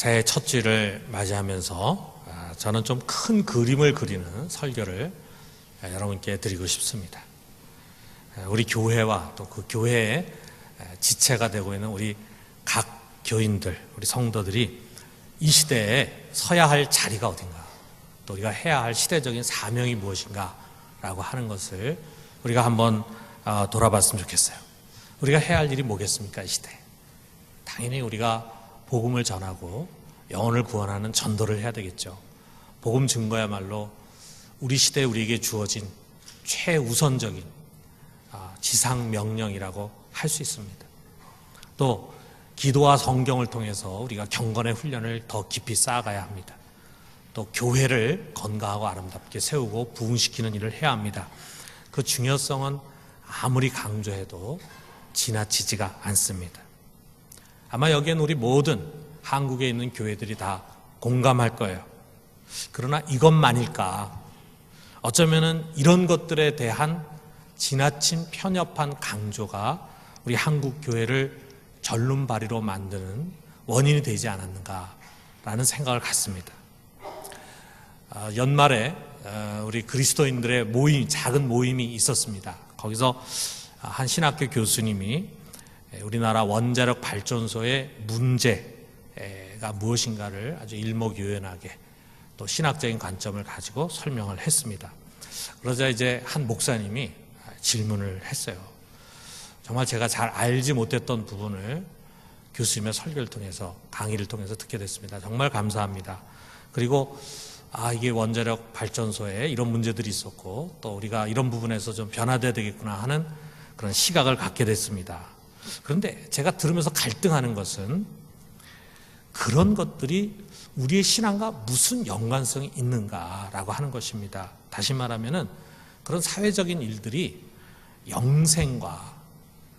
새해 첫 주일을 맞이하면서 저는 좀 큰 그림을 그리는 설교를 여러분께 드리고 싶습니다. 우리 교회와 또 그 교회의 지체가 되고 있는 우리 각 교인들, 우리 성도들이 이 시대에 서야 할 자리가 어딘가, 또 우리가 해야 할 시대적인 사명이 무엇인가 라고 하는 것을 우리가 한번 돌아봤으면 좋겠어요. 우리가 해야 할 일이 뭐겠습니까, 이 시대에? 당연히 우리가 복음을 전하고 영혼을 구원하는 전도를 해야 되겠죠. 복음 증거야말로 우리 시대에 우리에게 주어진 최우선적인 지상 명령이라고 할 수 있습니다. 또 기도와 성경을 통해서 우리가 경건의 훈련을 더 깊이 쌓아가야 합니다. 또 교회를 건강하고 아름답게 세우고 부흥시키는 일을 해야 합니다. 그 중요성은 아무리 강조해도 지나치지가 않습니다. 아마 여기엔 우리 모든 한국에 있는 교회들이 다 공감할 거예요. 그러나 이것만일까? 어쩌면은 이런 것들에 대한 지나친 편협한 강조가 우리 한국 교회를 절름발이로 만드는 원인이 되지 않았는가라는 생각을 갖습니다. 연말에 우리 그리스도인들의 모임, 작은 모임이 있었습니다. 거기서 한 신학교 교수님이 우리나라 원자력 발전소의 문제가 무엇인가를 아주 일목요연하게 또 신학적인 관점을 가지고 설명을 했습니다. 그러자 이제 한 목사님이 질문을 했어요. 정말 제가 잘 알지 못했던 부분을 교수님의 설교를 통해서, 강의를 통해서 듣게 됐습니다. 정말 감사합니다. 그리고 이게 원자력 발전소에 이런 문제들이 있었고 또 우리가 이런 부분에서 좀 변화돼야 되겠구나 하는 그런 시각을 갖게 됐습니다. 그런데 제가 들으면서 갈등하는 것은 그런 것들이 우리의 신앙과 무슨 연관성이 있는가라고 하는 것입니다. 다시 말하면은 그런 사회적인 일들이 영생과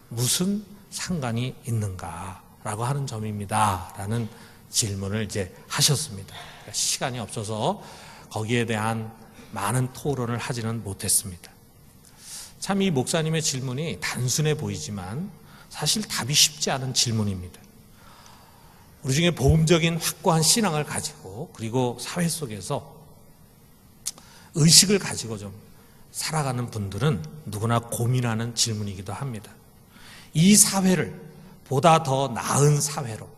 무슨 상관이 있는가라고 하는 점입니다. 라는 질문을 이제 하셨습니다. 그러니까 시간이 없어서 거기에 대한 많은 토론을 하지는 못했습니다. 참 이 목사님의 질문이 단순해 보이지만 사실 답이 쉽지 않은 질문입니다. 우리 중에 복음적인 확고한 신앙을 가지고 그리고 사회 속에서 의식을 가지고 좀 살아가는 분들은 누구나 고민하는 질문이기도 합니다. 이 사회를 보다 더 나은 사회로,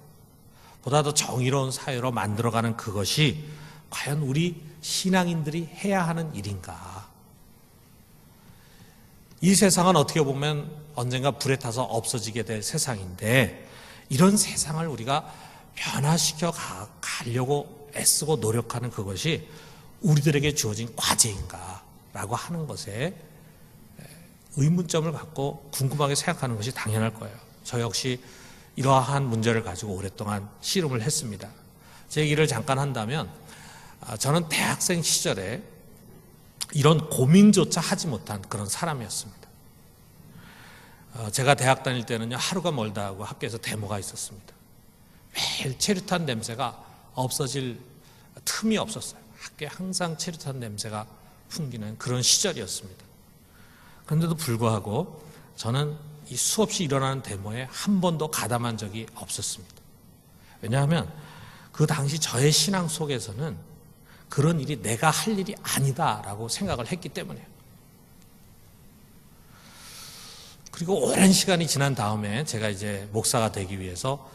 보다 더 정의로운 사회로 만들어가는 그것이 과연 우리 신앙인들이 해야 하는 일인가? 이 세상은 어떻게 보면 언젠가 불에 타서 없어지게 될 세상인데 이런 세상을 우리가 변화시켜 가려고 애쓰고 노력하는 그것이 우리들에게 주어진 과제인가라고 하는 것에 의문점을 갖고 궁금하게 생각하는 것이 당연할 거예요. 저 역시 이러한 문제를 가지고 오랫동안 씨름을 했습니다. 제 얘기를 잠깐 한다면 저는 대학생 시절에 이런 고민조차 하지 못한 그런 사람이었습니다. 제가 대학 다닐 때는요, 하루가 멀다 하고 학교에서 데모가 있었습니다. 매일 체류탄 냄새가 없어질 틈이 없었어요. 학교에 항상 체류탄 냄새가 풍기는 그런 시절이었습니다. 그런데도 불구하고 저는 이 수없이 일어나는 데모에 한 번도 가담한 적이 없었습니다. 왜냐하면 그 당시 저의 신앙 속에서는 그런 일이 내가 할 일이 아니다라고 생각을 했기 때문이에요. 그리고 오랜 시간이 지난 다음에 제가 이제 목사가 되기 위해서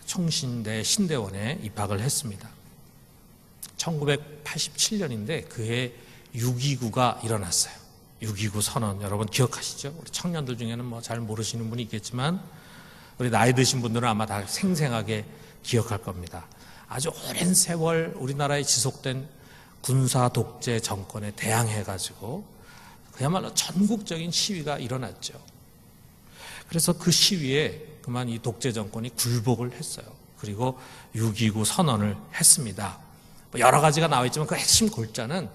총신대 신대원에 입학을 했습니다. 1987년인데 그해 6.29가 일어났어요. 6.29 선언 여러분 기억하시죠? 우리 청년들 중에는 뭐 잘 모르시는 분이 있겠지만 우리 나이 드신 분들은 아마 다 생생하게 기억할 겁니다. 아주 오랜 세월 우리나라에 지속된 군사 독재 정권에 대항해가지고 그야말로 전국적인 시위가 일어났죠. 그래서 그 시위에 그만 이 독재 정권이 굴복을 했어요. 그리고 6.29 선언을 했습니다. 여러 가지가 나와 있지만 그 핵심 골자는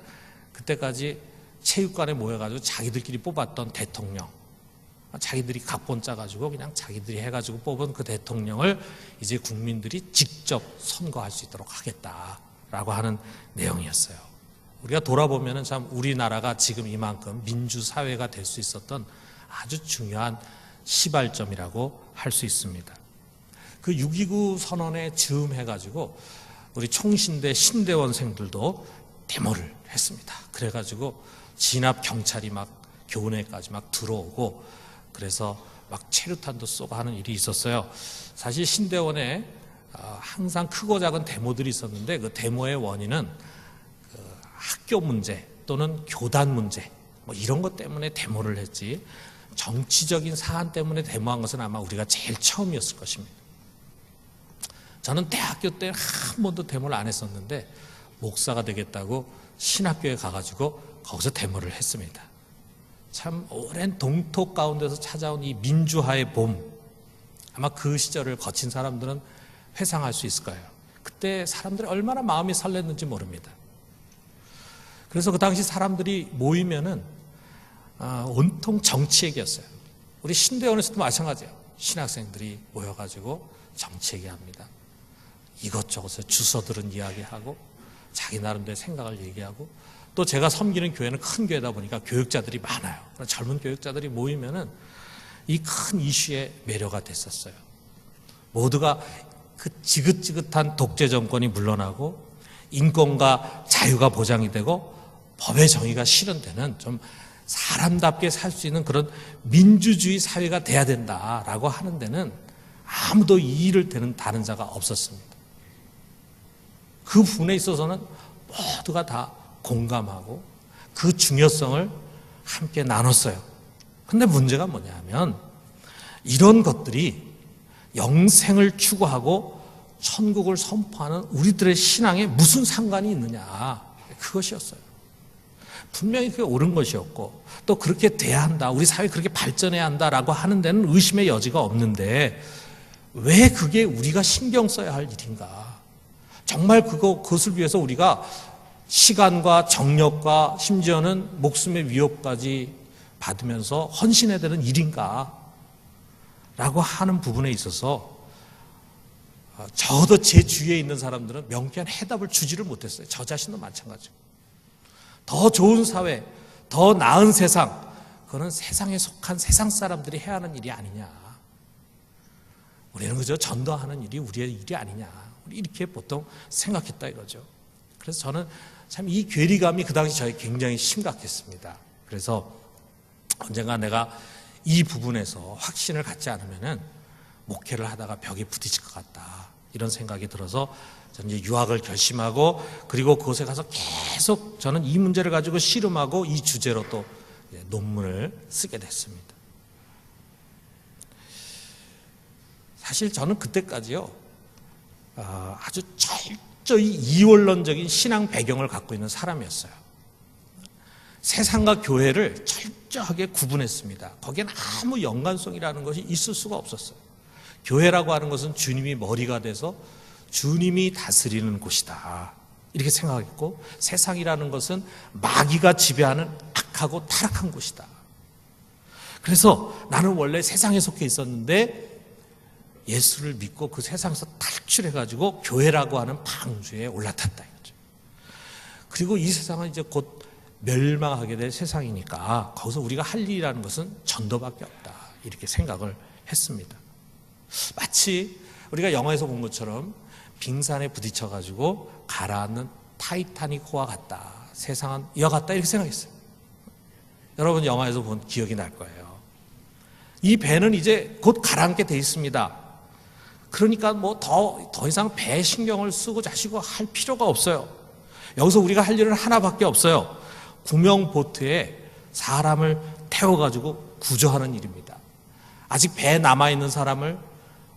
그때까지 체육관에 모여가지고 자기들끼리 뽑았던 대통령, 자기들이 각본 짜가지고 그냥 자기들이 해가지고 뽑은 그 대통령을 이제 국민들이 직접 선거할 수 있도록 하겠다라고 하는 내용이었어요. 우리가 돌아보면은 참 우리나라가 지금 이만큼 민주사회가 될 수 있었던 아주 중요한 시발점이라고 할 수 있습니다. 그 6.29 선언에 즈음해가지고 우리 총신대 신대원생들도 데모를 했습니다. 그래가지고 진압 경찰이 막 교내까지 막 들어오고 그래서 막 체류탄도 쏘고 하는 일이 있었어요. 사실 신대원에 항상 크고 작은 데모들이 있었는데 그 데모의 원인은 그 학교 문제 또는 교단 문제 뭐 이런 것 때문에 데모를 했지 정치적인 사안 때문에 데모한 것은 아마 우리가 제일 처음이었을 것입니다. 저는 대학교 때 한 번도 데모를 안 했었는데 목사가 되겠다고 신학교에 가가지고 거기서 데모를 했습니다. 참 오랜 동토 가운데서 찾아온 이 민주화의 봄, 아마 그 시절을 거친 사람들은 회상할 수 있을 거예요. 그때 사람들이 얼마나 마음이 설렜는지 모릅니다. 그래서 그 당시 사람들이 모이면은 온통 정치 얘기였어요. 우리 신대원에서도 마찬가지예요. 신학생들이 모여가지고 정치 얘기합니다. 이것저것에 주워 들은 이야기하고 자기 나름대로 생각을 얘기하고 또 제가 섬기는 교회는 큰 교회다 보니까 교육자들이 많아요. 젊은 교육자들이 모이면은 이 큰 이슈에 매료가 됐었어요. 모두가 그 지긋지긋한 독재 정권이 물러나고 인권과 자유가 보장이 되고 법의 정의가 실현되는 좀 사람답게 살 수 있는 그런 민주주의 사회가 돼야 된다라고 하는 데는 아무도 이의를 대는 다른 자가 없었습니다. 그 부분에 있어서는 모두가 다 공감하고 그 중요성을 함께 나눴어요. 근데 문제가 뭐냐면 이런 것들이 영생을 추구하고 천국을 선포하는 우리들의 신앙에 무슨 상관이 있느냐, 그것이었어요. 분명히 그게 옳은 것이었고 또 그렇게 돼야 한다, 우리 사회 그렇게 발전해야 한다라고 하는 데는 의심의 여지가 없는데 왜 그게 우리가 신경 써야 할 일인가? 정말 그것을 위해서 우리가 시간과 정력과 심지어는 목숨의 위협까지 받으면서 헌신해야 되는 일인가? 라고 하는 부분에 있어서 적어도 제 주위에 있는 사람들은 명쾌한 해답을 주지를 못했어요. 저 자신도 마찬가지고. 더 좋은 사회, 더 나은 세상, 그거는 세상에 속한 세상 사람들이 해야 하는 일이 아니냐. 우리는 그저 전도하는 일이 우리의 일이 아니냐. 이렇게 보통 생각했다 이거죠. 그래서 저는 참 이 괴리감이 그 당시 저에게 굉장히 심각했습니다. 그래서 언젠가 내가 이 부분에서 확신을 갖지 않으면은 목회를 하다가 벽에 부딪힐 것 같다, 이런 생각이 들어서 저는 이제 유학을 결심하고 그리고 그곳에 가서 계속 저는 이 문제를 가지고 씨름하고 이 주제로 또 논문을 쓰게 됐습니다. 사실 저는 그때까지요 아주 철저히 이원론적인 신앙 배경을 갖고 있는 사람이었어요. 세상과 교회를 철저하게 구분했습니다. 거기엔 아무 연관성이라는 것이 있을 수가 없었어요. 교회라고 하는 것은 주님이 머리가 돼서 주님이 다스리는 곳이다, 이렇게 생각했고 세상이라는 것은 마귀가 지배하는 악하고 타락한 곳이다. 그래서 나는 원래 세상에 속해 있었는데 예수를 믿고 그 세상에서 탈출해가지고 교회라고 하는 방주에 올라탔다 이거죠. 그리고 이 세상은 이제 곧 멸망하게 될 세상이니까 거기서 우리가 할 일이라는 것은 전도밖에 없다, 이렇게 생각을 했습니다. 마치 우리가 영화에서 본 것처럼 빙산에 부딪혀가지고 가라앉는 타이타닉호와 같다, 세상은 이와 같다, 이렇게 생각했어요. 여러분 영화에서 본 기억이 날 거예요. 이 배는 이제 곧 가라앉게 돼 있습니다. 그러니까 뭐 더 이상 배에 신경을 쓰고 자시고 할 필요가 없어요. 여기서 우리가 할 일은 하나밖에 없어요. 구명보트에 사람을 태워가지고 구조하는 일입니다. 아직 배에 남아있는 사람을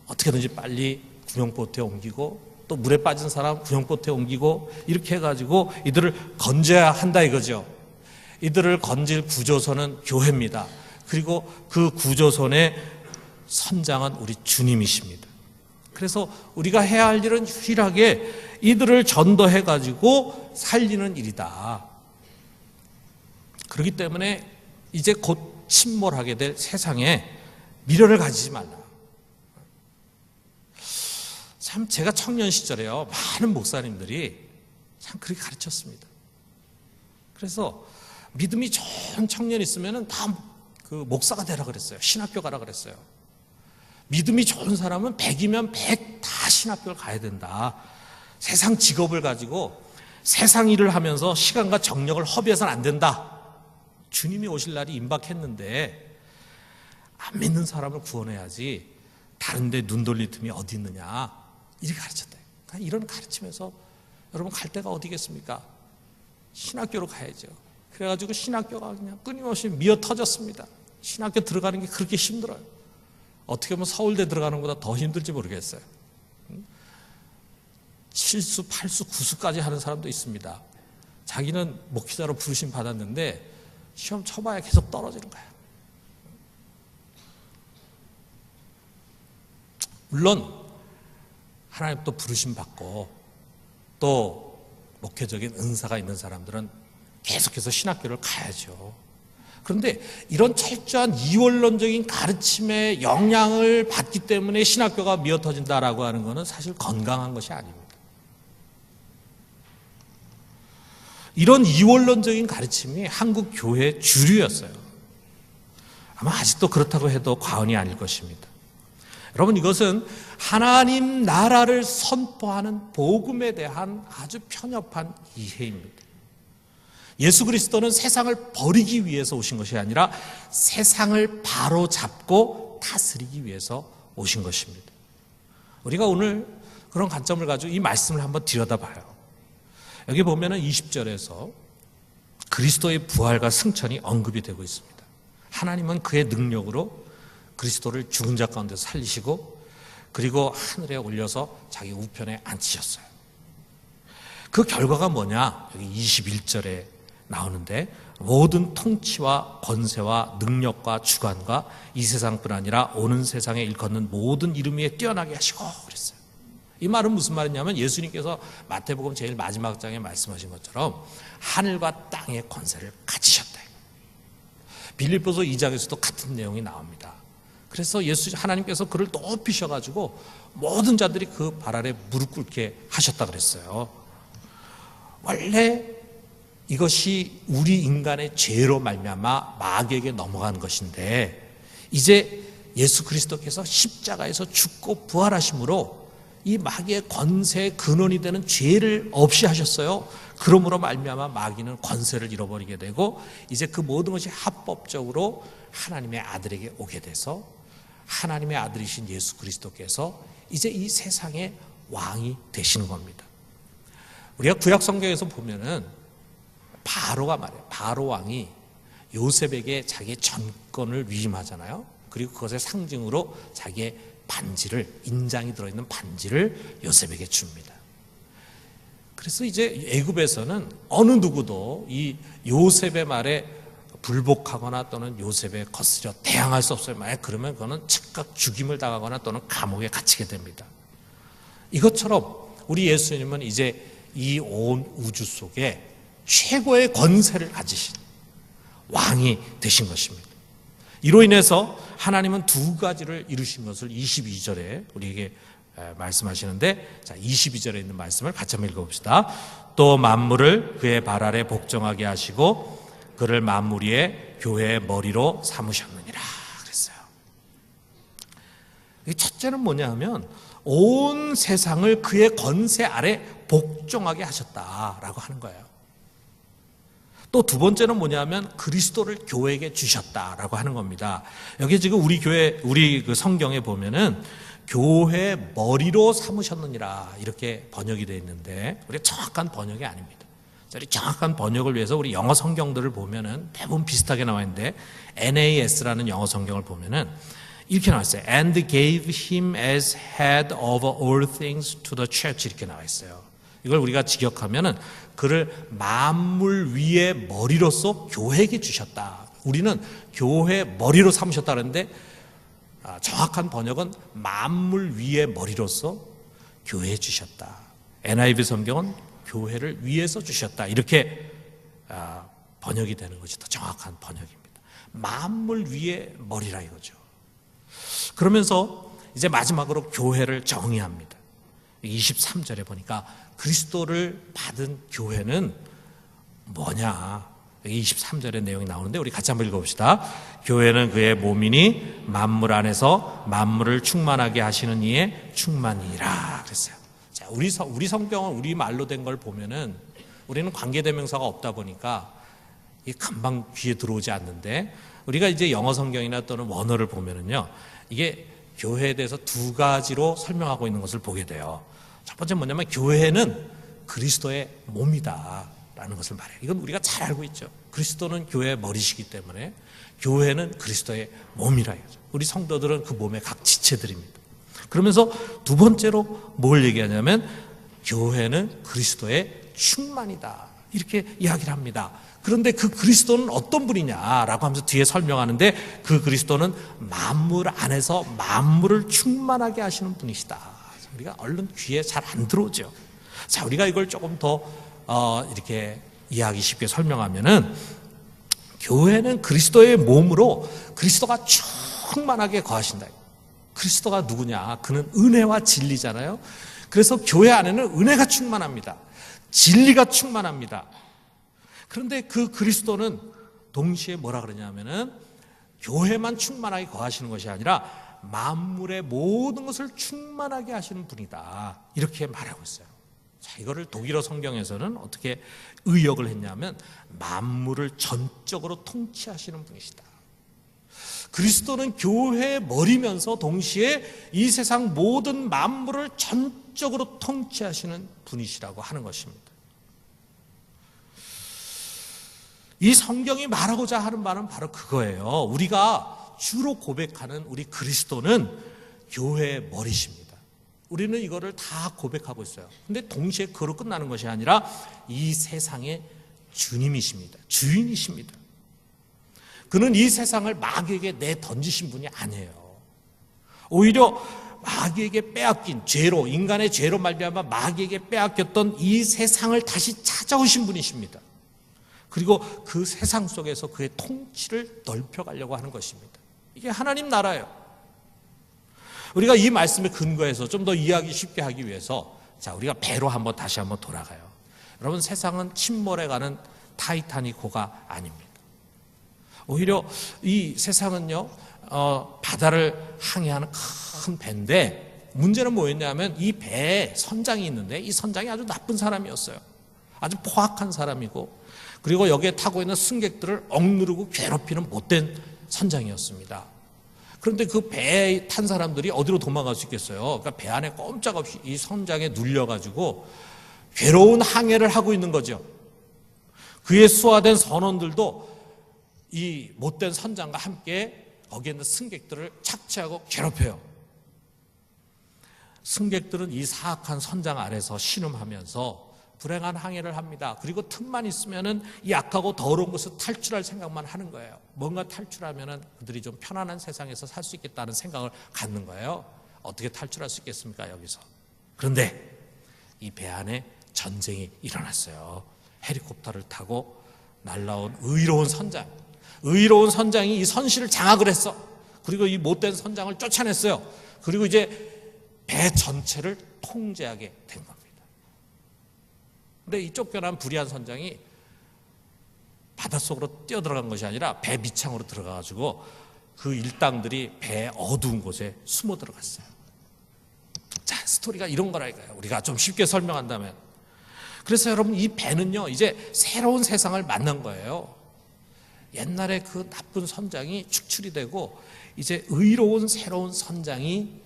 어떻게든지 빨리 구명보트에 옮기고 또 물에 빠진 사람 구명보트에 옮기고 이렇게 해가지고 이들을 건져야 한다 이거죠. 이들을 건질 구조선은 교회입니다. 그리고 그 구조선의 선장은 우리 주님이십니다. 그래서 우리가 해야 할 일은 유일하게 이들을 전도해가지고 살리는 일이다. 그렇기 때문에 이제 곧 침몰하게 될 세상에 미련을 가지지 말라. 참 제가 청년 시절에요, 많은 목사님들이 참 그렇게 가르쳤습니다. 그래서 믿음이 좋은 청년이 있으면 다 그 목사가 되라 그랬어요. 신학교 가라 그랬어요. 믿음이 좋은 사람은 100이면 100 다 신학교를 가야 된다. 세상 직업을 가지고 세상 일을 하면서 시간과 정력을 허비해서는 안 된다. 주님이 오실 날이 임박했는데 안 믿는 사람을 구원해야지 다른 데 눈 돌릴 틈이 어디 있느냐, 이렇게 가르쳤다. 그러니까 이런 가르침에서 여러분 갈 데가 어디겠습니까? 신학교로 가야죠. 그래가지고 신학교가 그냥 끊임없이 미어 터졌습니다. 신학교 들어가는 게 그렇게 힘들어요. 어떻게 보면 서울대 들어가는 것보다 더 힘들지 모르겠어요. 7수, 8수, 9수까지 하는 사람도 있습니다. 자기는 목회자로 부르심 받았는데 시험 쳐봐야 계속 떨어지는 거예요. 물론 하나님 또 부르심 받고 또 목회적인 은사가 있는 사람들은 계속해서 신학교를 가야죠. 그런데 이런 철저한 이원론적인 가르침의 영향을 받기 때문에 신학교가 미어터진다라고 하는 것은 사실 건강한 것이 아닙니다. 이런 이원론적인 가르침이 한국 교회의 주류였어요. 아마 아직도 그렇다고 해도 과언이 아닐 것입니다. 여러분, 이것은 하나님 나라를 선포하는 복음에 대한 아주 편협한 이해입니다. 예수 그리스도는 세상을 버리기 위해서 오신 것이 아니라 세상을 바로잡고 다스리기 위해서 오신 것입니다. 우리가 오늘 그런 관점을 가지고 이 말씀을 한번 들여다봐요. 여기 보면은 20절에서 그리스도의 부활과 승천이 언급이 되고 있습니다. 하나님은 그의 능력으로 그리스도를 죽은 자 가운데서 살리시고 그리고 하늘에 올려서 자기 우편에 앉히셨어요. 그 결과가 뭐냐? 여기 21절에 나오는데 모든 통치와 권세와 능력과 주관과 이 세상뿐 아니라 오는 세상에 일컫는 모든 이름 위에 뛰어나게 하시고 그랬어요. 이 말은 무슨 말이냐면 예수님께서 마태복음 제일 마지막 장에 말씀하신 것처럼 하늘과 땅의 권세를 가지셨다. 빌립보서 2장에서도 같은 내용이 나옵니다. 그래서 하나님께서 그를 높이셔가지고 모든 자들이 그 발 아래 무릎 꿇게 하셨다 그랬어요. 원래 이것이 우리 인간의 죄로 말미암아 마귀에게 넘어간 것인데 이제 예수 그리스도께서 십자가에서 죽고 부활하심으로 이 마귀의 권세의 근원이 되는 죄를 없이 하셨어요. 그러므로 말미암아 마귀는 권세를 잃어버리게 되고 이제 그 모든 것이 합법적으로 하나님의 아들에게 오게 돼서 하나님의 아들이신 예수 그리스도께서 이제 이 세상의 왕이 되시는 겁니다. 우리가 구약 성경에서 보면은 바로가 말해요. 바로 왕이 요셉에게 자기의 전권을 위임하잖아요. 그리고 그것의 상징으로 자기의 반지를, 인장이 들어있는 반지를 요셉에게 줍니다. 그래서 이제 애굽에서는 어느 누구도 이 요셉의 말에 불복하거나 또는 요셉에 거스려 대항할 수 없어요. 만약 그러면 그거는 즉각 죽임을 당하거나 또는 감옥에 갇히게 됩니다. 이것처럼 우리 예수님은 이제 이 온 우주 속에 최고의 권세를 가지신 왕이 되신 것입니다. 이로 인해서 하나님은 두 가지를 이루신 것을 22절에 우리에게 말씀하시는데, 자, 22절에 있는 말씀을 같이 한번 읽어봅시다. 또 만물을 그의 발 아래 복종하게 하시고 그를 만물 위에 교회의 머리로 삼으셨느니라 그랬어요. 첫째는 뭐냐 하면 온 세상을 그의 권세 아래 복종하게 하셨다라고 하는 거예요. 또 두 번째는 뭐냐면 그리스도를 교회에게 주셨다라고 하는 겁니다. 여기 지금 우리 교회, 우리 그 성경에 보면은 교회 머리로 삼으셨느니라 이렇게 번역이 되어 있는데 우리 정확한 번역이 아닙니다. 우리 정확한 번역을 위해서 우리 영어 성경들을 보면은 대부분 비슷하게 나와 있는데 NAS라는 영어 성경을 보면은 이렇게 나와 있어요. And gave him as head over all things to the church 이렇게 나와 있어요. 이걸 우리가 직역하면은 그를 만물 위의 머리로서 교회에게 주셨다. 우리는 교회 머리로 삼으셨다 그러는데 정확한 번역은 만물 위의 머리로서 교회에 주셨다. NIV 성경은 교회를 위해서 주셨다. 이렇게 번역이 되는 것이 더 정확한 번역입니다. 만물 위의 머리라 이거죠. 그러면서 이제 마지막으로 교회를 정의합니다. 23절에 보니까 그리스도를 받은 교회는 뭐냐? 여기 23절의 내용이 나오는데 우리 같이 한번 읽어봅시다. 교회는 그의 몸이니 만물 안에서 만물을 충만하게 하시는 이의 충만이라 그랬어요. 자, 우리 성경은 우리 말로 된 걸 보면은 우리는 관계대명사가 없다 보니까 이 금방 귀에 들어오지 않는데, 우리가 이제 영어 성경이나 또는 원어를 보면은요, 이게 교회에 대해서 두 가지로 설명하고 있는 것을 보게 돼요. 첫 번째 뭐냐면 교회는 그리스도의 몸이다라는 것을 말해요. 이건 우리가 잘 알고 있죠. 그리스도는 교회의 머리시기 때문에 교회는 그리스도의 몸이라 이거죠. 우리 성도들은 그 몸의 각 지체들입니다. 그러면서 두 번째로 뭘 얘기하냐면 교회는 그리스도의 충만이다, 이렇게 이야기를 합니다. 그런데 그 그리스도는 어떤 분이냐라고 하면서 뒤에 설명하는데, 그 그리스도는 만물 안에서 만물을 충만하게 하시는 분이시다. 우리가 얼른 귀에 잘 안 들어오죠. 자, 우리가 이걸 조금 더 이렇게 이해하기 쉽게 설명하면은, 교회는 그리스도의 몸으로 그리스도가 충만하게 거하신다. 그리스도가 누구냐? 그는 은혜와 진리잖아요. 그래서 교회 안에는 은혜가 충만합니다. 진리가 충만합니다. 그런데 그 그리스도는 동시에 뭐라 그러냐면은 교회만 충만하게 거하시는 것이 아니라 만물의 모든 것을 충만하게 하시는 분이다, 이렇게 말하고 있어요. 자, 이거를 독일어 성경에서는 어떻게 의역을 했냐면 만물을 전적으로 통치하시는 분이시다. 그리스도는 교회의 머리면서 동시에 이 세상 모든 만물을 전적으로 통치하시는 분이시라고 하는 것입니다. 이 성경이 말하고자 하는 말은 바로 그거예요. 우리가 주로 고백하는 우리 그리스도는 교회의 머리십니다. 우리는 이거를 다 고백하고 있어요. 근데 동시에 그로 끝나는 것이 아니라 이 세상의 주님이십니다. 주인이십니다. 그는 이 세상을 마귀에게 내던지신 분이 아니에요. 오히려 마귀에게 빼앗긴 죄로, 인간의 죄로 말미암아 마귀에게 빼앗겼던 이 세상을 다시 찾아오신 분이십니다. 그리고 그 세상 속에서 그의 통치를 넓혀가려고 하는 것입니다. 이게 하나님 나라예요. 우리가 이 말씀에 근거해서 좀 더 이해하기 쉽게 하기 위해서, 자, 우리가 배로 다시 한번 돌아가요. 여러분, 세상은 침몰해가는 타이타닉호가 아닙니다. 오히려 이 세상은요, 바다를 항해하는 큰 배인데, 문제는 뭐였냐면 이 배에 선장이 있는데 이 선장이 아주 나쁜 사람이었어요. 아주 포악한 사람이고, 그리고 여기에 타고 있는 승객들을 억누르고 괴롭히는 못된 선장이었습니다. 그런데 그 배에 탄 사람들이 어디로 도망갈 수 있겠어요? 그러니까 배 안에 꼼짝없이 이 선장에 눌려가지고 괴로운 항해를 하고 있는 거죠. 그의 수하된 선원들도 이 못된 선장과 함께 거기에 있는 승객들을 착취하고 괴롭혀요. 승객들은 이 사악한 선장 아래서 신음하면서 불행한 항해를 합니다. 그리고 틈만 있으면은 이 악하고 더러운 곳을 탈출할 생각만 하는 거예요. 뭔가 탈출하면은 그들이 좀 편안한 세상에서 살 수 있겠다는 생각을 갖는 거예요. 어떻게 탈출할 수 있겠습니까, 여기서? 그런데 이 배 안에 전쟁이 일어났어요. 헬리콥터를 타고 날라온 의로운 선장이 이 선실을 장악을 했어. 그리고 이 못된 선장을 쫓아냈어요. 그리고 이제 배 전체를 통제하게 된 겁니다. 근데 이 쫓겨난 불의한 선장이 바닷속으로 뛰어들어간 것이 아니라 배 밑창으로 들어가가지고 그 일당들이 배 어두운 곳에 숨어 들어갔어요. 자, 스토리가 이런 거라니까요. 우리가 좀 쉽게 설명한다면. 그래서 여러분, 이 배는요, 이제 새로운 세상을 만난 거예요. 옛날에 그 나쁜 선장이 축출이 되고 이제 의로운 새로운 선장이,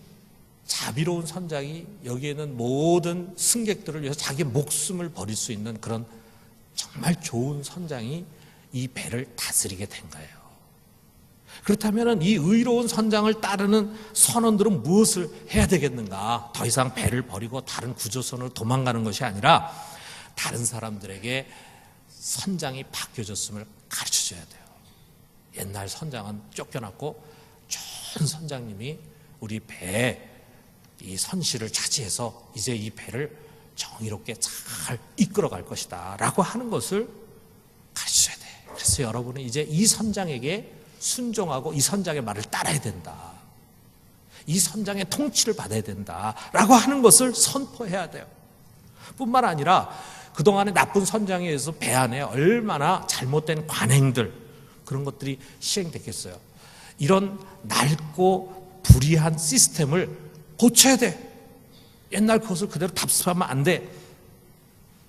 자비로운 선장이 여기에는 모든 승객들을 위해서 자기 목숨을 버릴 수 있는 그런 정말 좋은 선장이 이 배를 다스리게 된 거예요. 그렇다면 이 의로운 선장을 따르는 선원들은 무엇을 해야 되겠는가? 더 이상 배를 버리고 다른 구조선으로 도망가는 것이 아니라 다른 사람들에게 선장이 바뀌어졌음을 가르쳐줘야 돼요. 옛날 선장은 쫓겨났고 좋은 선장님이 우리 배에 이 선실을 차지해서 이제 이 배를 정의롭게 잘 이끌어갈 것이다 라고 하는 것을 가르쳐야 돼. 그래서 여러분은 이제 이 선장에게 순종하고 이 선장의 말을 따라야 된다, 이 선장의 통치를 받아야 된다 라고 하는 것을 선포해야 돼요. 뿐만 아니라 그동안의 나쁜 선장에 의해서 배 안에 얼마나 잘못된 관행들, 그런 것들이 시행됐겠어요. 이런 낡고 불의한 시스템을 고쳐야 돼. 옛날 그것을 그대로 답습하면 안 돼.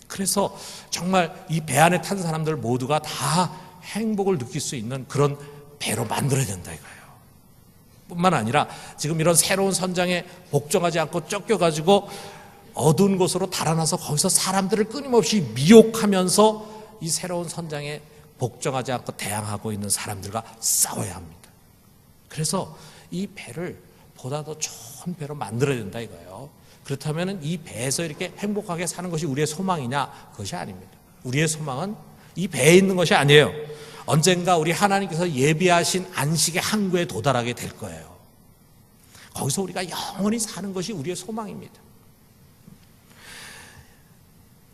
그래서 정말 이 배 안에 탄 사람들 모두가 다 행복을 느낄 수 있는 그런 배로 만들어야 된다 이거예요. 뿐만 아니라 지금 이런 새로운 선장에 복종하지 않고 쫓겨가지고 어두운 곳으로 달아나서 거기서 사람들을 끊임없이 미혹하면서 이 새로운 선장에 복종하지 않고 대항하고 있는 사람들과 싸워야 합니다. 그래서 이 배를 보다 더 좋은 배로 만들어야 된다 이거예요. 그렇다면 이 배에서 이렇게 행복하게 사는 것이 우리의 소망이냐? 그것이 아닙니다. 우리의 소망은 이 배에 있는 것이 아니에요. 언젠가 우리 하나님께서 예비하신 안식의 항구에 도달하게 될 거예요. 거기서 우리가 영원히 사는 것이 우리의 소망입니다.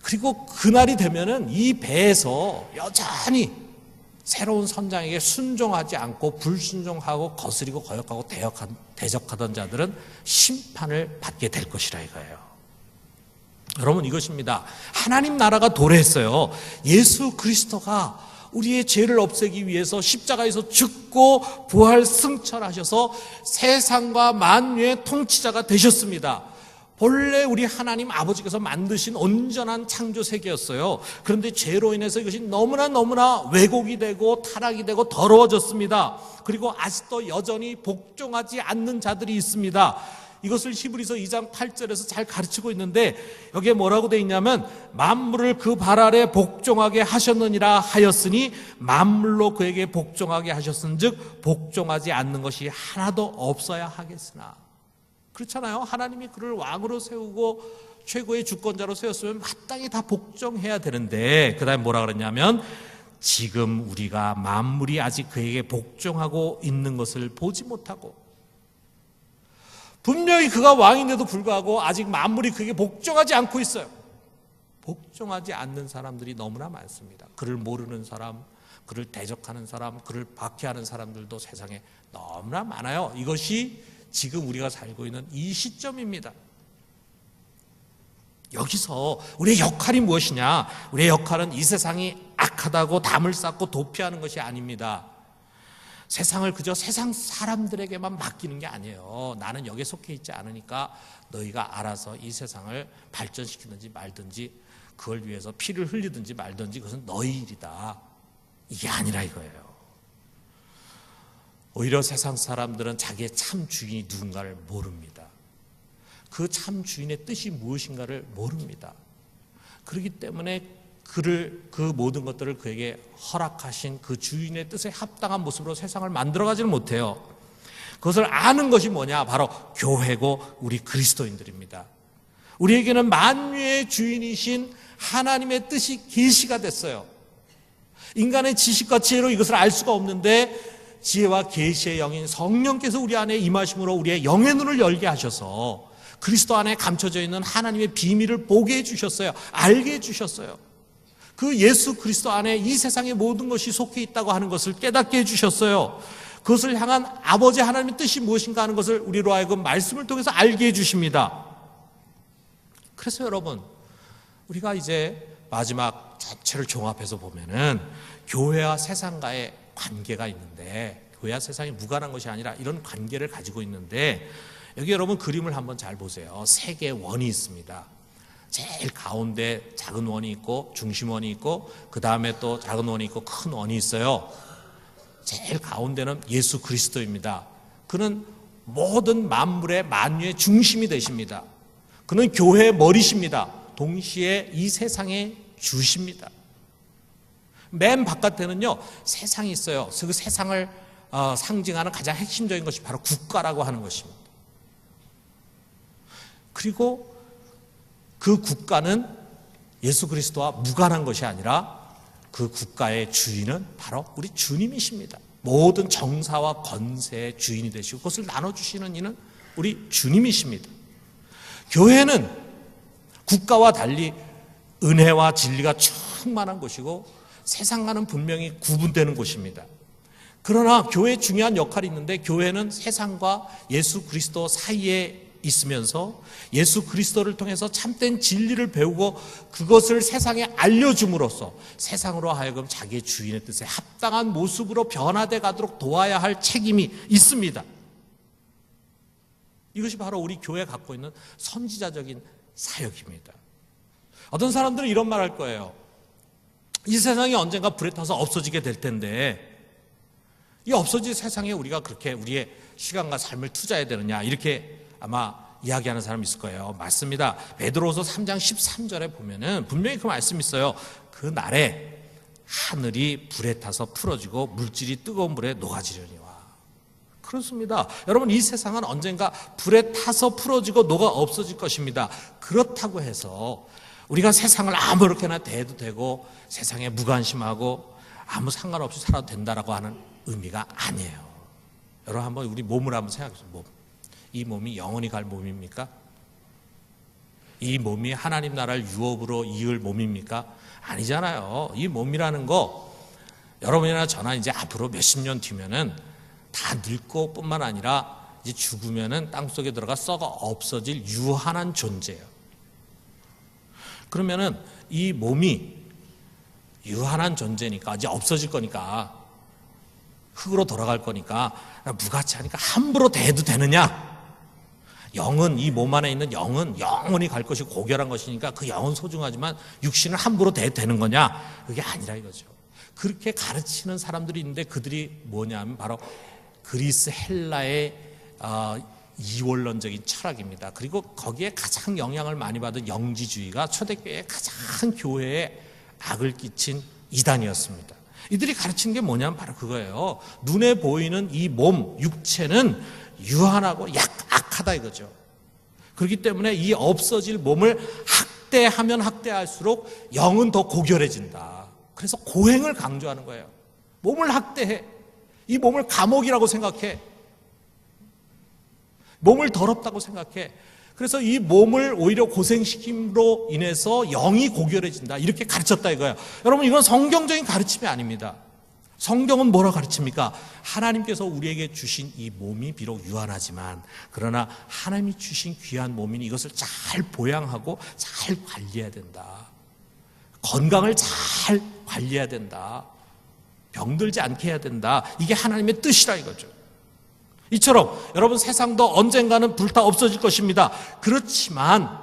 그리고 그날이 되면은 이 배에서 여전히 새로운 선장에게 순종하지 않고 불순종하고 거스리고 거역하고 대적하던 자들은 심판을 받게 될 것이라 이거예요. 여러분, 이것입니다. 하나님 나라가 도래했어요. 예수 그리스도가 우리의 죄를 없애기 위해서 십자가에서 죽고 부활 승천하셔서 세상과 만유의 통치자가 되셨습니다. 본래 우리 하나님 아버지께서 만드신 온전한 창조 세계였어요. 그런데 죄로 인해서 이것이 너무나 왜곡이 되고 타락이 되고 더러워졌습니다. 그리고 아직도 여전히 복종하지 않는 자들이 있습니다. 이것을 히브리서 2장 8절에서 잘 가르치고 있는데, 여기에 뭐라고 되어 있냐면, 만물을 그 발 아래 복종하게 하셨느니라 하였으니 만물로 그에게 복종하게 하셨은즉 복종하지 않는 것이 하나도 없어야 하겠으나. 그렇잖아요. 하나님이 그를 왕으로 세우고 최고의 주권자로 세웠으면 마땅히 다 복종해야 되는데, 그 다음에 뭐라 그랬냐면, 지금 우리가 만물이 아직 그에게 복종하고 있는 것을 보지 못하고, 분명히 그가 왕인데도 불구하고 아직 만물이 그에게 복종하지 않고 있어요. 복종하지 않는 사람들이 너무나 많습니다. 그를 모르는 사람, 그를 대적하는 사람, 그를 박해하는 사람들도 세상에 너무나 많아요. 이것이 지금 우리가 살고 있는 이 시점입니다. 여기서 우리의 역할이 무엇이냐? 우리의 역할은 이 세상이 악하다고 담을 쌓고 도피하는 것이 아닙니다. 세상을 그저 세상 사람들에게만 맡기는 게 아니에요. 나는 여기에 속해 있지 않으니까 너희가 알아서 이 세상을 발전시키든지 말든지, 그걸 위해서 피를 흘리든지 말든지, 그것은 너희 일이다. 이게 아니라 이거예요. 오히려 세상 사람들은 자기의 참 주인이 누군가를 모릅니다. 그 참 주인의 뜻이 무엇인가를 모릅니다. 그렇기 때문에 그 모든 것들을 그에게 허락하신 그 주인의 뜻에 합당한 모습으로 세상을 만들어가지는 못해요. 그것을 아는 것이 뭐냐? 바로 교회고 우리 그리스도인들입니다. 우리에게는 만유의 주인이신 하나님의 뜻이 계시가 됐어요. 인간의 지식과 지혜로 이것을 알 수가 없는데, 지혜와 계시의 영인 성령께서 우리 안에 임하심으로 우리의 영의 눈을 열게 하셔서 그리스도 안에 감춰져 있는 하나님의 비밀을 보게 해주셨어요. 알게 해주셨어요. 그 예수 그리스도 안에 이 세상의 모든 것이 속해 있다고 하는 것을 깨닫게 해주셨어요. 그것을 향한 아버지 하나님의 뜻이 무엇인가 하는 것을 우리로 하여금 말씀을 통해서 알게 해주십니다. 그래서 여러분, 우리가 이제 마지막 전체를 종합해서 보면은 교회와 세상과의 관계가 있는데, 교회와 세상이 무관한 것이 아니라 이런 관계를 가지고 있는데, 여기 여러분 그림을 한번 잘 보세요. 세 개의 원이 있습니다. 제일 가운데 작은 원이 있고 중심 원이 있고, 그 다음에 또 작은 원이 있고 큰 원이 있어요. 제일 가운데는 예수 그리스도입니다. 그는 모든 만물의 만유의 중심이 되십니다. 그는 교회의 머리십니다. 동시에 이 세상의 주십니다. 맨 바깥에는요 세상이 있어요. 그 세상을 상징하는 가장 핵심적인 것이 바로 국가라고 하는 것입니다. 그리고 그 국가는 예수 그리스도와 무관한 것이 아니라 그 국가의 주인은 바로 우리 주님이십니다. 모든 정사와 건세의 주인이 되시고 그것을 나눠주시는 이는 우리 주님이십니다. 교회는 국가와 달리 은혜와 진리가 충만한 곳이고 세상과는 분명히 구분되는 곳입니다. 그러나 교회에 중요한 역할이 있는데, 교회는 세상과 예수 그리스도 사이에 있으면서 예수 그리스도를 통해서 참된 진리를 배우고 그것을 세상에 알려줌으로써 세상으로 하여금 자기의 주인의 뜻에 합당한 모습으로 변화돼 가도록 도와야 할 책임이 있습니다. 이것이 바로 우리 교회가 갖고 있는 선지자적인 사역입니다. 어떤 사람들은 이런 말 할 거예요. 이 세상이 언젠가 불에 타서 없어지게 될 텐데 이 없어질 세상에 우리가 그렇게 우리의 시간과 삶을 투자해야 되느냐, 이렇게 아마 이야기하는 사람이 있을 거예요. 맞습니다. 베드로후서 3장 13절에 보면은 분명히 그 말씀이 있어요. 그 날에 하늘이 불에 타서 풀어지고 물질이 뜨거운 불에 녹아지려니와. 그렇습니다. 여러분, 이 세상은 언젠가 불에 타서 풀어지고 녹아 없어질 것입니다. 그렇다고 해서 우리가 세상을 아무렇게나 대해도 되고 세상에 무관심하고 아무 상관없이 살아도 된다라고 하는 의미가 아니에요. 여러분, 한번 우리 몸을 한번 생각해보세요. 몸. 이 몸이 영원히 갈 몸입니까? 이 몸이 하나님 나라를 유업으로 이을 몸입니까? 아니잖아요. 이 몸이라는 거 여러분이나 저나 이제 앞으로 몇십 년 뒤면은 다 늙고 뿐만 아니라 이제 죽으면은 땅속에 들어가 썩어 없어질 유한한 존재예요. 그러면은 이 몸이 유한한 존재니까 이제 없어질 거니까 흙으로 돌아갈 거니까 무가치하니까 함부로 대해도 되느냐? 영은, 이 몸 안에 있는 영은 영원히 갈 것이 고결한 것이니까 그 영은 소중하지만 육신을 함부로 대해도 되는 거냐? 그게 아니라 이거죠. 그렇게 가르치는 사람들이 있는데 그들이 뭐냐면 바로 그리스 헬라의 이원론적인 철학입니다. 그리고 거기에 가장 영향을 많이 받은 영지주의가 초대교회의 가장 교회에 악을 끼친 이단이었습니다. 이들이 가르치는 게 뭐냐면 바로 그거예요. 눈에 보이는 이 몸, 육체는 유한하고 악하다 이거죠. 그렇기 때문에 이 없어질 몸을 학대하면 학대할수록 영은 더 고결해진다. 그래서 고행을 강조하는 거예요. 몸을 학대해. 이 몸을 감옥이라고 생각해. 몸을 더럽다고 생각해. 그래서 이 몸을 오히려 고생시킴으로 인해서 영이 고결해진다. 이렇게 가르쳤다 이거예요. 여러분, 이건 성경적인 가르침이 아닙니다. 성경은 뭐라 가르칩니까? 하나님께서 우리에게 주신 이 몸이 비록 유한하지만 그러나 하나님이 주신 귀한 몸이니 이것을 잘 보양하고 잘 관리해야 된다. 건강을 잘 관리해야 된다. 병들지 않게 해야 된다. 이게 하나님의 뜻이라 이거죠. 이처럼 여러분, 세상도 언젠가는 불타 없어질 것입니다. 그렇지만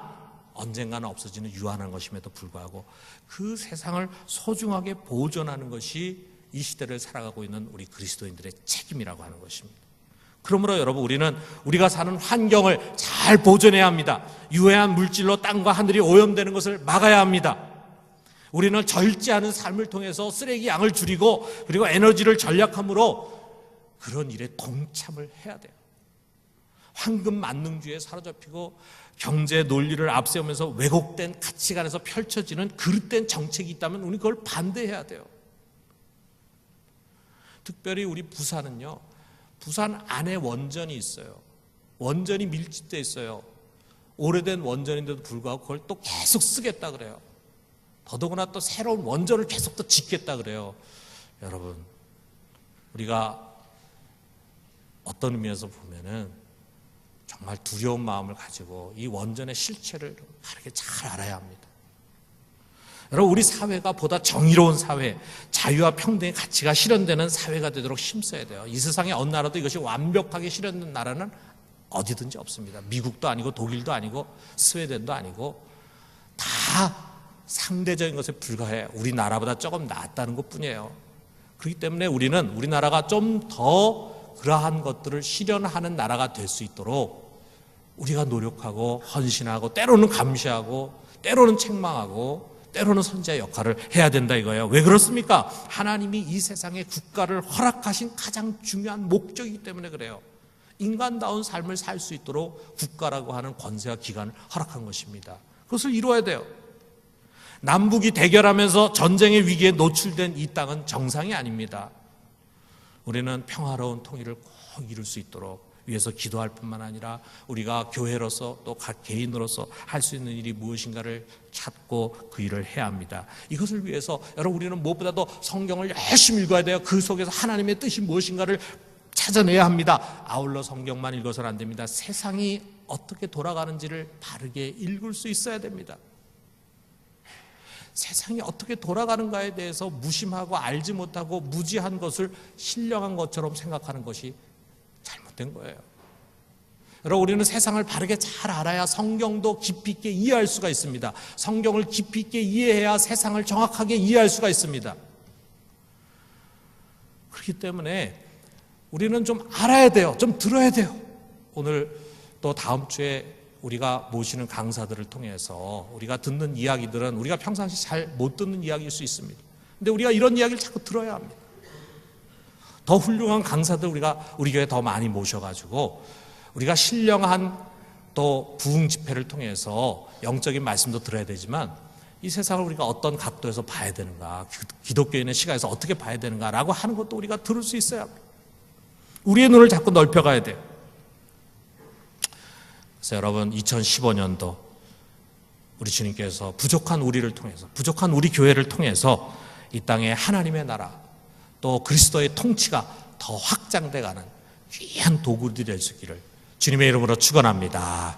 언젠가는 없어지는 유한한 것임에도 불구하고 그 세상을 소중하게 보존하는 것이 이 시대를 살아가고 있는 우리 그리스도인들의 책임이라고 하는 것입니다. 그러므로 여러분, 우리는 우리가 사는 환경을 잘 보존해야 합니다. 유해한 물질로 땅과 하늘이 오염되는 것을 막아야 합니다. 우리는 절제하는 삶을 통해서 쓰레기 양을 줄이고 그리고 에너지를 절약함으로 그런 일에 동참을 해야 돼요. 황금 만능주의에 사로잡히고 경제 논리를 앞세우면서 왜곡된 가치관에서 펼쳐지는 그릇된 정책이 있다면 우리는 그걸 반대해야 돼요. 특별히 우리 부산은요, 부산 안에 원전이 있어요. 원전이 밀집되어 있어요. 오래된 원전인데도 불구하고 그걸 또 계속 쓰겠다 그래요. 더더구나 또 새로운 원전을 계속 또 짓겠다 그래요. 여러분, 우리가 어떤 의미에서 보면은 정말 두려운 마음을 가지고 이 원전의 실체를 바르게 잘 알아야 합니다. 여러분, 우리 사회가 보다 정의로운 사회, 자유와 평등의 가치가 실현되는 사회가 되도록 힘써야 돼요. 이 세상에 어느 나라도 이것이 완벽하게 실현된 나라는 어디든지 없습니다. 미국도 아니고 독일도 아니고 스웨덴도 아니고 다 상대적인 것에 불과해. 우리나라보다 조금 낫다는 것뿐이에요. 그렇기 때문에 우리는 우리나라가 좀 더 그러한 것들을 실현하는 나라가 될 수 있도록 우리가 노력하고 헌신하고 때로는 감시하고 때로는 책망하고 때로는 선지자의 역할을 해야 된다 이거예요. 왜 그렇습니까? 하나님이 이 세상에 국가를 허락하신 가장 중요한 목적이기 때문에 그래요. 인간다운 삶을 살 수 있도록 국가라고 하는 권세와 기관을 허락한 것입니다. 그것을 이루어야 돼요. 남북이 대결하면서 전쟁의 위기에 노출된 이 땅은 정상이 아닙니다. 우리는 평화로운 통일을 꼭 이룰 수 있도록 위해서 기도할 뿐만 아니라 우리가 교회로서 또 각 개인으로서 할 수 있는 일이 무엇인가를 찾고 그 일을 해야 합니다. 이것을 위해서 여러분, 우리는 무엇보다도 성경을 열심히 읽어야 돼요. 그 속에서 하나님의 뜻이 무엇인가를 찾아내야 합니다. 아울러 성경만 읽어서는 안 됩니다. 세상이 어떻게 돌아가는지를 바르게 읽을 수 있어야 됩니다. 세상이 어떻게 돌아가는가에 대해서 무심하고 알지 못하고 무지한 것을 신령한 것처럼 생각하는 것이 잘못된 거예요. 여러분, 우리는 세상을 바르게 잘 알아야 성경도 깊이 있게 이해할 수가 있습니다. 성경을 깊이 있게 이해해야 세상을 정확하게 이해할 수가 있습니다. 그렇기 때문에 우리는 좀 알아야 돼요. 좀 들어야 돼요. 오늘 또 다음 주에 우리가 모시는 강사들을 통해서 우리가 듣는 이야기들은 우리가 평상시 잘 못 듣는 이야기일 수 있습니다. 근데 우리가 이런 이야기를 자꾸 들어야 합니다. 더 훌륭한 강사들 우리가 우리 교회에 더 많이 모셔가지고 우리가 신령한 또 부흥 집회를 통해서 영적인 말씀도 들어야 되지만 이 세상을 우리가 어떤 각도에서 봐야 되는가, 기독교인의 시각에서 어떻게 봐야 되는가라고 하는 것도 우리가 들을 수 있어야 합니다. 우리의 눈을 자꾸 넓혀가야 돼요. 그래서 여러분, 2015년도 우리 주님께서 부족한 우리를 통해서, 부족한 우리 교회를 통해서 이 땅에 하나님의 나라 또 그리스도의 통치가 더 확장돼가는 귀한 도구들이 될 수 있기를 주님의 이름으로 축원합니다.